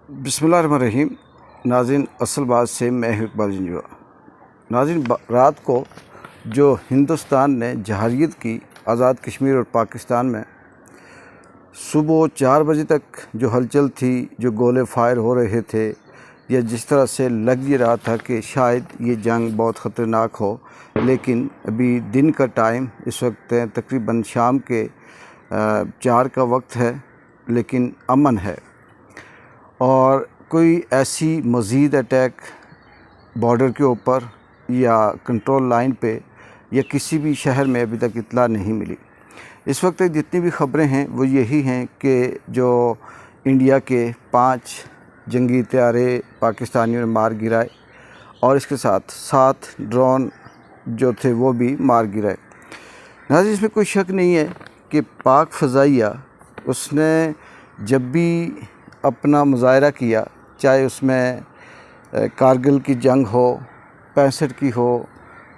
بسم اللہ الرحمن الرحیم۔ ناظرین، اصل بات سے میں اقبال جنجوا۔ ناظرین، رات کو جو ہندوستان نے جہریت کی آزاد کشمیر اور پاکستان میں، صبح 4 بجے تک جو ہلچل تھی، جو گولے فائر ہو رہے تھے، یا جس طرح سے لگ یہ رہا تھا کہ شاید یہ جنگ بہت خطرناک ہو، لیکن ابھی دن کا ٹائم اس وقت تقریباً شام کے 4 کا وقت ہے، لیکن امن ہے، اور کوئی ایسی مزید اٹیک بارڈر کے اوپر یا کنٹرول لائن پہ یا کسی بھی شہر میں ابھی تک اطلاع نہیں ملی۔ اس وقت تک جتنی بھی خبریں ہیں وہ یہی ہیں کہ جو انڈیا کے 5 جنگی طیارے پاکستانیوں نے مار گرائے، اور اس کے ساتھ 7 ڈرون جو تھے وہ بھی مار گرائے۔ ناظرین، اس میں کوئی شک نہیں ہے کہ پاک فضائیہ اس نے جب بھی اپنا مظاہرہ کیا، چاہے اس میں کارگل کی جنگ ہو، 65 کی ہو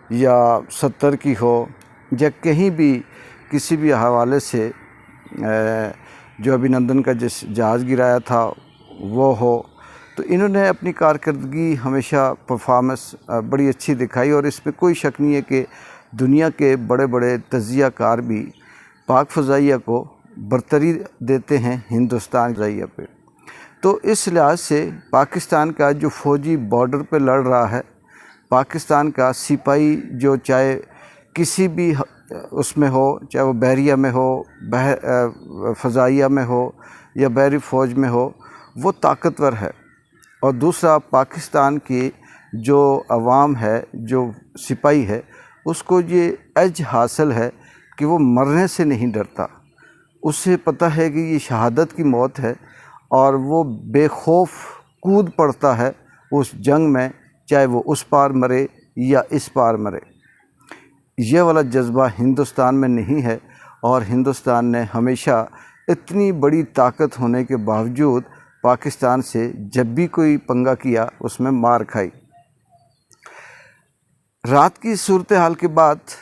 یا 70 کی ہو، یا کہیں بھی کسی بھی حوالے سے جو ابھینندن کا جس جہاز گرایا تھا وہ ہو، تو انہوں نے اپنی کارکردگی ہمیشہ پرفارمنس بڑی اچھی دکھائی، اور اس میں کوئی شک نہیں ہے کہ دنیا کے بڑے بڑے تجزیہ کار بھی پاک فضائیہ کو برتری دیتے ہیں ہندوستان فضائیہ پہ۔ تو اس لحاظ سے پاکستان کا جو فوجی بارڈر پہ لڑ رہا ہے، پاکستان کا سپاہی جو چاہے کسی بھی اس میں ہو، چاہے وہ بحریہ میں ہو، فضائیہ میں ہو یا بحری فوج میں ہو، وہ طاقتور ہے۔ اور دوسرا، پاکستان کی جو عوام ہے، جو سپاہی ہے، اس کو یہ ایج حاصل ہے کہ وہ مرنے سے نہیں ڈرتا۔ اسے پتہ ہے کہ یہ شہادت کی موت ہے، اور وہ بے خوف کود پڑتا ہے اس جنگ میں، چاہے وہ اس پار مرے یا اس پار مرے۔ یہ والا جذبہ ہندوستان میں نہیں ہے، اور ہندوستان نے ہمیشہ اتنی بڑی طاقت ہونے کے باوجود پاکستان سے جب بھی کوئی پنگا کیا اس میں مار کھائی۔ رات کی صورتحال کے بعد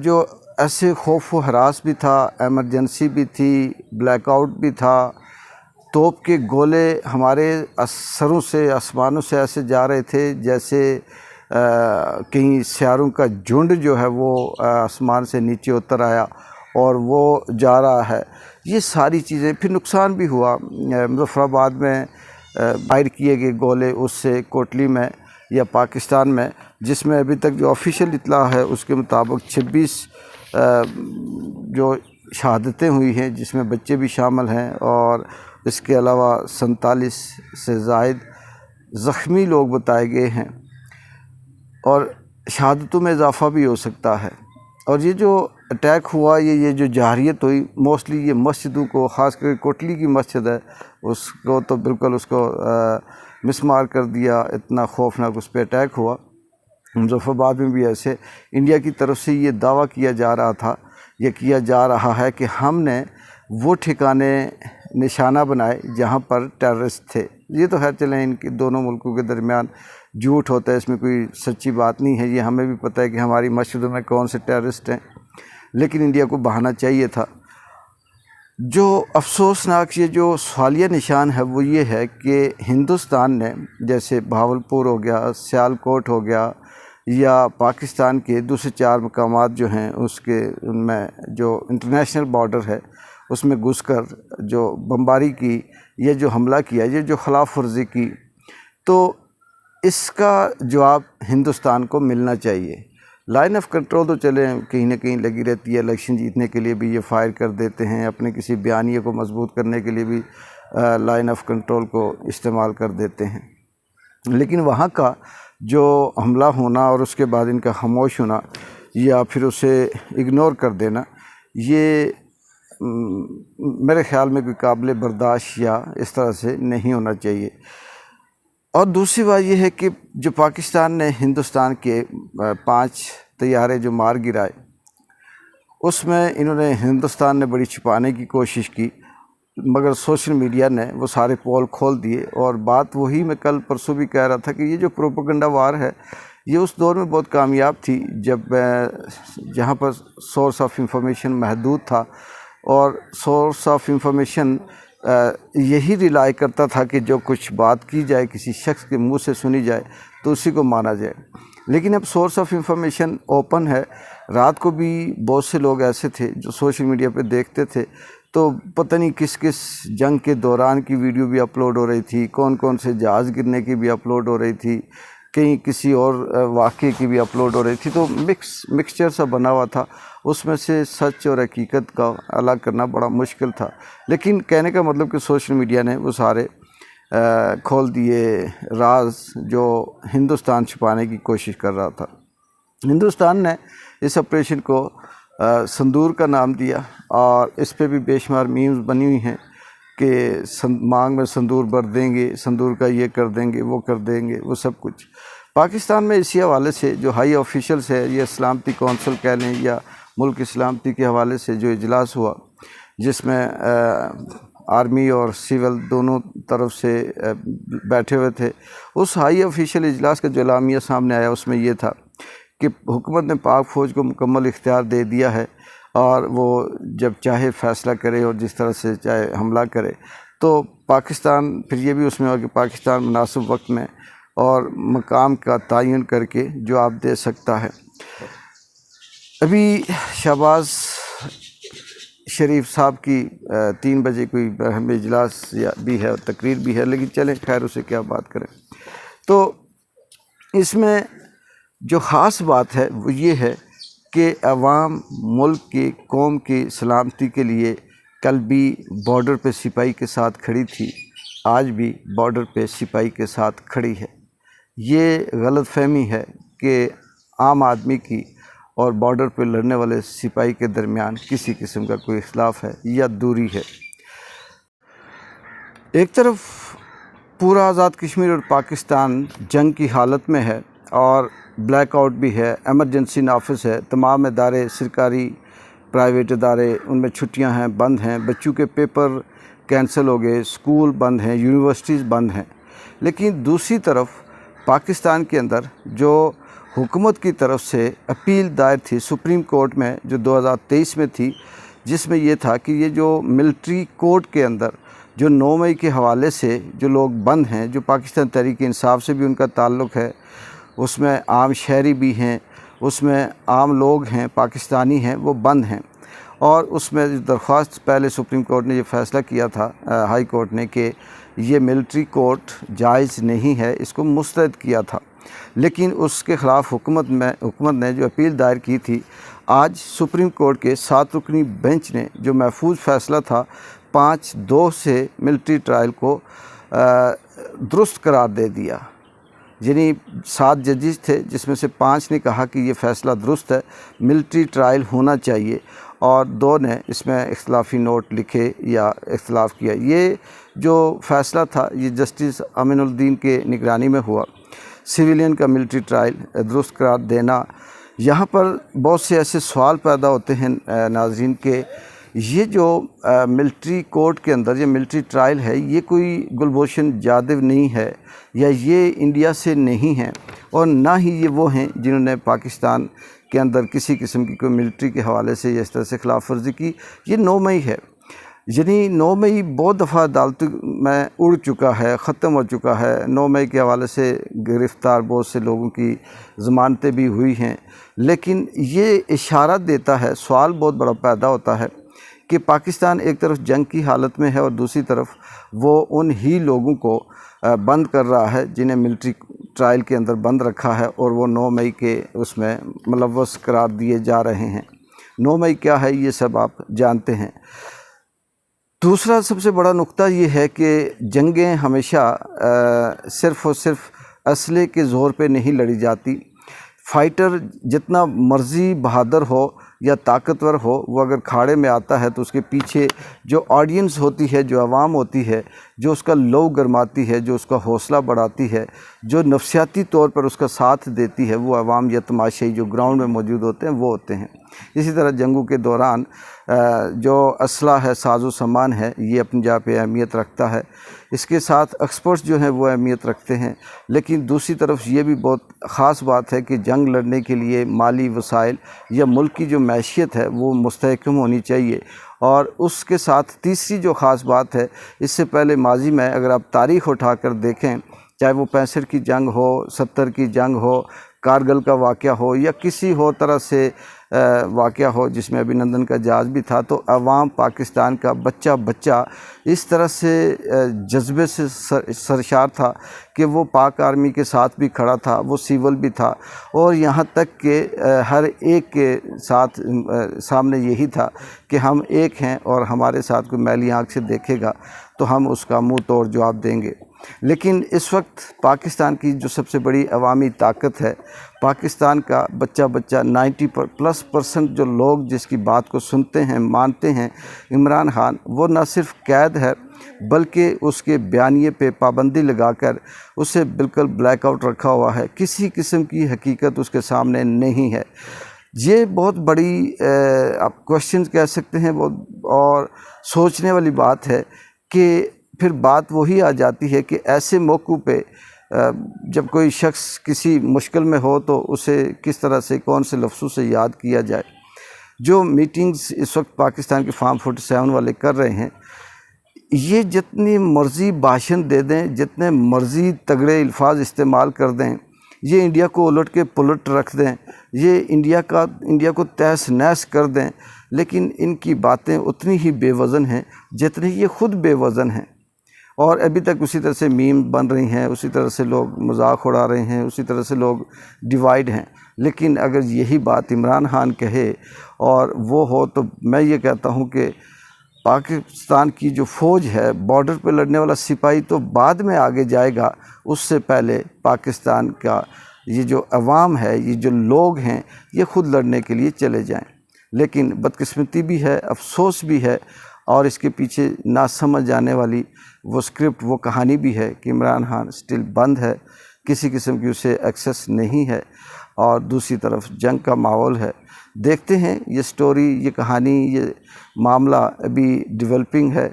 جو ایسے خوف و ہراس بھی تھا، ایمرجنسی بھی تھی، بلیک آؤٹ بھی تھا، توپ کے گولے ہمارے سروں سے، آسمانوں سے ایسے جا رہے تھے جیسے کہیں سیاروں کا جھنڈ جو ہے وہ آسمان سے نیچے اتر آیا اور وہ جا رہا ہے۔ یہ ساری چیزیں، پھر نقصان بھی ہوا۔ مظفر آباد میں فائر کیے گئے گولے، اس سے کوٹلی میں یا پاکستان میں، جس میں ابھی تک جو آفیشیل اطلاع ہے اس کے مطابق 26 جو شہادتیں ہوئی ہیں، جس میں بچے بھی شامل ہیں، اور اس کے علاوہ 47 سے زائد زخمی لوگ بتائے گئے ہیں، اور شہادتوں میں اضافہ بھی ہو سکتا ہے۔ اور یہ جو اٹیک ہوا، یہ جو جہریت ہوئی، موسٹلی یہ مسجدوں کو، خاص کر کوٹلی کی مسجد ہے، اس کو تو بالکل اس کو مسمار کر دیا، اتنا خوفناک اس پہ اٹیک ہوا۔ مظفر آباد میں بھی ایسے انڈیا کی طرف سے یہ دعویٰ کیا جا رہا تھا، یہ کیا جا رہا ہے کہ ہم نے وہ ٹھکانے نشانہ بنائے جہاں پر ٹیررسٹ تھے۔ یہ تو خیر چلیں، ان کے دونوں ملکوں کے درمیان جھوٹ ہوتا ہے، اس میں کوئی سچی بات نہیں ہے۔ یہ ہمیں بھی پتہ ہے کہ ہماری مسجدوں میں کون سے ٹیررسٹ ہیں، لیکن انڈیا کو بہانا چاہیے تھا۔ جو افسوسناک یہ جو سوالیہ نشان ہے وہ یہ ہے کہ ہندوستان نے، جیسے بہاولپور ہو گیا، سیال کوٹ ہو گیا، یا پاکستان کے دوسرے 4 مقامات جو ہیں اس کے، ان میں جو انٹرنیشنل بارڈر ہے اس میں گھس کر جو بمباری کی یا جو حملہ کیا، یہ جو خلاف ورزی کی، تو اس کا جواب ہندوستان کو ملنا چاہیے۔ لائن آف کنٹرول تو چلیں کہیں نہ کہیں لگی رہتی ہے، الیکشن جیتنے کے لیے بھی یہ فائر کر دیتے ہیں، اپنے کسی بیانیے کو مضبوط کرنے کے لیے بھی لائن آف کنٹرول کو استعمال کر دیتے ہیں، لیکن وہاں کا جو حملہ ہونا اور اس کے بعد ان کا خاموش ہونا یا پھر اسے اگنور کر دینا، یہ میرے خیال میں کوئی قابل برداشت یا اس طرح سے نہیں ہونا چاہیے۔ اور دوسری بات یہ ہے کہ جو پاکستان نے ہندوستان کے 5 طیارے جو مار گرائے، اس میں انہوں نے، ہندوستان نے بڑی چھپانے کی کوشش کی، مگر سوشل میڈیا نے وہ سارے پول کھول دیے، اور بات وہی میں کل پرسوں بھی کہہ رہا تھا کہ یہ جو پروپیگنڈا وار ہے، یہ اس دور میں بہت کامیاب تھی جب جہاں پر سورس آف انفارمیشن محدود تھا، اور سورس آف انفارمیشن یہی ریلائی کرتا تھا کہ جو کچھ بات کی جائے کسی شخص کے منہ سے سنی جائے تو اسی کو مانا جائے. لیکن اب سورس آف انفارمیشن اوپن ہے. رات کو بھی بہت سے لوگ ایسے تھے جو سوشل میڈیا پہ دیکھتے تھے تو پتہ نہیں کس کس جنگ کے دوران کی ویڈیو بھی اپلوڈ ہو رہی تھی, کون کون سے جہاز گرنے کی بھی اپلوڈ ہو رہی تھی, کہیں کسی اور واقعے کی بھی اپلوڈ ہو رہی تھی. تو مکسچر سا بنا ہوا تھا, اس میں سے سچ اور حقیقت کا الگ کرنا بڑا مشکل تھا. لیکن کہنے کا مطلب کہ سوشل میڈیا نے وہ سارے کھول دیے راز جو ہندوستان چھپانے کی کوشش کر رہا تھا. ہندوستان نے اس آپریشن کو سندور کا نام دیا اور اس پہ بھی بے شمار میمز بنی ہوئی ہیں کہ مانگ میں سندور بھر دیں گے, سندور کا یہ کر دیں گے, وہ کر دیں گے, وہ سب کچھ. پاکستان میں اسی حوالے سے جو ہائی آفیشلز ہے, یہ سلامتی کونسل کہہ لیں یا ملک سلامتی کے حوالے سے جو اجلاس ہوا جس میں آرمی اور سول دونوں طرف سے بیٹھے ہوئے تھے, اس ہائی آفیشل اجلاس کا جو اعلامیہ سامنے آیا اس میں یہ تھا کہ حکومت نے پاک فوج کو مکمل اختیار دے دیا ہے اور وہ جب چاہے فیصلہ کرے اور جس طرح سے چاہے حملہ کرے. تو پاکستان پھر یہ بھی اس میں ہو کہ پاکستان مناسب وقت میں اور مقام کا تعین کر کے جواب دے سکتا ہے. ابھی شہباز شریف صاحب کی 3 بجے کوئی برہم اجلاس بھی ہے اور تقریر بھی ہے, لیکن چلیں خیر اسے کیا بات کریں. تو اس میں جو خاص بات ہے وہ یہ ہے کہ عوام ملک کی قوم کی سلامتی کے لیے کل بھی بارڈر پہ سپاہی کے ساتھ کھڑی تھی, آج بھی بارڈر پہ سپاہی کے ساتھ کھڑی ہے. یہ غلط فہمی ہے کہ عام آدمی کی اور بارڈر پہ لڑنے والے سپاہی کے درمیان کسی قسم کا کوئی اختلاف ہے یا دوری ہے. ایک طرف پورا آزاد کشمیر اور پاکستان جنگ کی حالت میں ہے اور بلیک آؤٹ بھی ہے, ایمرجنسی نافذ ہے, تمام ادارے سرکاری پرائیویٹ ادارے ان میں چھٹیاں ہیں, بند ہیں, بچوں کے پیپر کینسل ہو گئے, اسکول بند ہیں, یونیورسٹیز بند ہیں. لیکن دوسری طرف پاکستان کے اندر جو حکومت کی طرف سے اپیل دائر تھی سپریم کورٹ میں جو 2023 میں تھی, جس میں یہ تھا کہ یہ جو ملٹری کورٹ کے اندر جو 9 مئی کے حوالے سے جو لوگ بند ہیں, جو پاکستان تحریک انصاف سے بھی ان کا تعلق ہے, اس میں عام شہری بھی ہیں, اس میں عام لوگ ہیں, پاکستانی ہیں, وہ بند ہیں. اور اس میں درخواست پہلے سپریم کورٹ نے یہ فیصلہ کیا تھا, ہائی کورٹ نے, کہ یہ ملٹری کورٹ جائز نہیں ہے, اس کو مسترد کیا تھا. لیکن اس کے خلاف حکومت نے جو اپیل دائر کی تھی, آج سپریم کورٹ کے 7 رکنی بینچ نے جو محفوظ فیصلہ تھا 5-2 سے ملٹری ٹرائل کو درست قرار دے دیا. یعنی 7 ججز تھے جس میں سے 5 نے کہا کہ یہ فیصلہ درست ہے, ملٹری ٹرائل ہونا چاہیے, اور 2 نے اس میں اختلافی نوٹ لکھے یا اختلاف کیا. یہ جو فیصلہ تھا یہ جسٹس امین الدین کے نگرانی میں ہوا. سویلین کا ملٹری ٹرائل درست قرار دینا, یہاں پر بہت سے ایسے سوال پیدا ہوتے ہیں ناظرین کہ یہ جو ملٹری کورٹ کے اندر یہ ملٹری ٹرائل ہے, یہ کوئی گلبھوشن جادو نہیں ہے یا یہ انڈیا سے نہیں ہے, اور نہ ہی یہ وہ ہیں جنہوں نے پاکستان کے اندر کسی قسم کی کوئی ملٹری کے حوالے سے یا اس طرح سے خلاف ورزی کی. یہ 9 مئی ہے, یعنی 9 مئی بہت دفعہ عدالتوں میں اڑ چکا ہے, ختم ہو چکا ہے. 9 مئی کے حوالے سے گرفتار بہت سے لوگوں کی ضمانتیں بھی ہوئی ہیں. لیکن یہ اشارہ دیتا ہے, سوال بہت بڑا پیدا ہوتا ہے کہ پاکستان ایک طرف جنگ کی حالت میں ہے اور دوسری طرف وہ ان ہی لوگوں کو بند کر رہا ہے جنہیں ملٹری ٹرائل کے اندر بند رکھا ہے, اور وہ 9 مئی کے اس میں ملوث قرار دیے جا رہے ہیں. 9 مئی کیا ہے یہ سب آپ جانتے ہیں. دوسرا سب سے بڑا نقطہ یہ ہے کہ جنگیں ہمیشہ صرف اور صرف اسلحے کے زور پہ نہیں لڑی جاتی. فائٹر جتنا مرضی بہادر ہو یا طاقتور ہو, وہ اگر کھاڑے میں آتا ہے تو اس کے پیچھے جو آڈینس ہوتی ہے, جو عوام ہوتی ہے, جو اس کا لو گرماتی ہے, جو اس کا حوصلہ بڑھاتی ہے, جو نفسیاتی طور پر اس کا ساتھ دیتی ہے, وہ عوام یا تماشائی جو گراؤنڈ میں موجود ہوتے ہیں وہ ہوتے ہیں. اسی طرح جنگوں کے دوران جو اسلحہ ہے, ساز و سامان ہے, یہ اپنی جگہ پہ اہمیت رکھتا ہے. اس کے ساتھ ایکسپرٹس جو ہیں وہ اہمیت رکھتے ہیں. لیکن دوسری طرف یہ بھی بہت خاص بات ہے کہ جنگ لڑنے کے لیے مالی وسائل یا ملک کی جو معیشت ہے وہ مستحکم ہونی چاہیے, اور اس کے ساتھ تیسری جو خاص بات ہے، اس سے پہلے ماضی میں اگر آپ تاریخ اٹھا کر دیکھیں، چاہے وہ 65 کی جنگ ہو، 70 کی جنگ ہو، کارگل کا واقعہ ہو یا کسی اور طرح سے واقعہ ہو جس میں ابھینندن کا جہاز بھی تھا، تو عوام پاکستان کا بچہ اس طرح سے جذبے سے سرشار تھا کہ وہ پاک آرمی کے ساتھ بھی کھڑا تھا، وہ سیول بھی تھا، اور یہاں تک کہ ہر ایک کے ساتھ سامنے یہی تھا کہ ہم ایک ہیں اور ہمارے ساتھ کوئی میلی آنکھ سے دیکھے گا تو ہم اس کا منہ توڑ جواب دیں گے۔ لیکن اس وقت پاکستان کی جو سب سے بڑی عوامی طاقت ہے، پاکستان کا بچہ 90+ جو لوگ جس کی بات کو سنتے ہیں، مانتے ہیں، عمران خان، وہ نہ صرف قید ہے بلکہ اس کے بیانیے پہ پابندی لگا کر اسے بالکل بلیک آؤٹ رکھا ہوا ہے، کسی قسم کی حقیقت اس کے سامنے نہیں ہے۔ یہ بہت بڑی آپ کوشچن کہہ سکتے ہیں اور سوچنے والی بات ہے کہ پھر بات وہی آ جاتی ہے کہ ایسے موقع پہ جب کوئی شخص کسی مشکل میں ہو تو اسے کس طرح سے کون سے لفظوں سے یاد کیا جائے۔ جو میٹنگز اس وقت پاکستان کے فارم 47 والے کر رہے ہیں، یہ جتنی مرضی بھاشن دے دیں، جتنے مرضی تگڑے الفاظ استعمال کر دیں، یہ انڈیا کو الٹ کے پلٹ رکھ دیں، یہ انڈیا کو تہس نہس کر دیں، لیکن ان کی باتیں اتنی ہی بے وزن ہیں جتنی یہ خود بے وزن ہیں، اور ابھی تک اسی طرح سے میم بن رہی ہیں، اسی طرح سے لوگ مذاق اڑا رہے ہیں، اسی طرح سے لوگ ڈیوائیڈ ہیں۔ لیکن اگر یہی بات عمران خان کہے اور وہ ہو تو میں یہ کہتا ہوں کہ پاکستان کی جو فوج ہے، بارڈر پہ لڑنے والا سپاہی تو بعد میں آگے جائے گا، اس سے پہلے پاکستان کا یہ جو عوام ہے، یہ جو لوگ ہیں، یہ خود لڑنے کے لیے چلے جائیں۔ لیکن بدقسمتی بھی ہے، افسوس بھی ہے، اور اس کے پیچھے نہ سمجھ جانے والی وہ اسکرپٹ، وہ کہانی بھی ہے کہ عمران خان سٹل بند ہے، کسی قسم کی اسے ایکسیس نہیں ہے، اور دوسری طرف جنگ کا ماحول ہے۔ دیکھتے ہیں یہ سٹوری، یہ کہانی، یہ معاملہ ابھی ڈیولپنگ ہے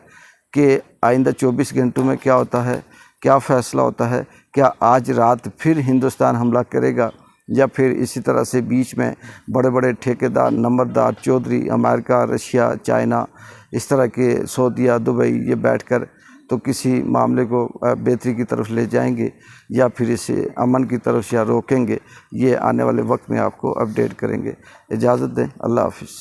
کہ آئندہ 24 گھنٹوں میں کیا ہوتا ہے، کیا فیصلہ ہوتا ہے، کیا آج رات پھر ہندوستان حملہ کرے گا، یا پھر اسی طرح سے بیچ میں بڑے بڑے ٹھیکیدار، نمبردار، چودھری، امریکہ، رشیا، چائنا، اس طرح کے سعودیہ، دبئی، یہ بیٹھ کر تو کسی معاملے کو بہتری کی طرف لے جائیں گے، یا پھر اسے امن کی طرف یا روکیں گے۔ یہ آنے والے وقت میں آپ کو اپڈیٹ کریں گے۔ اجازت دیں، اللہ حافظ۔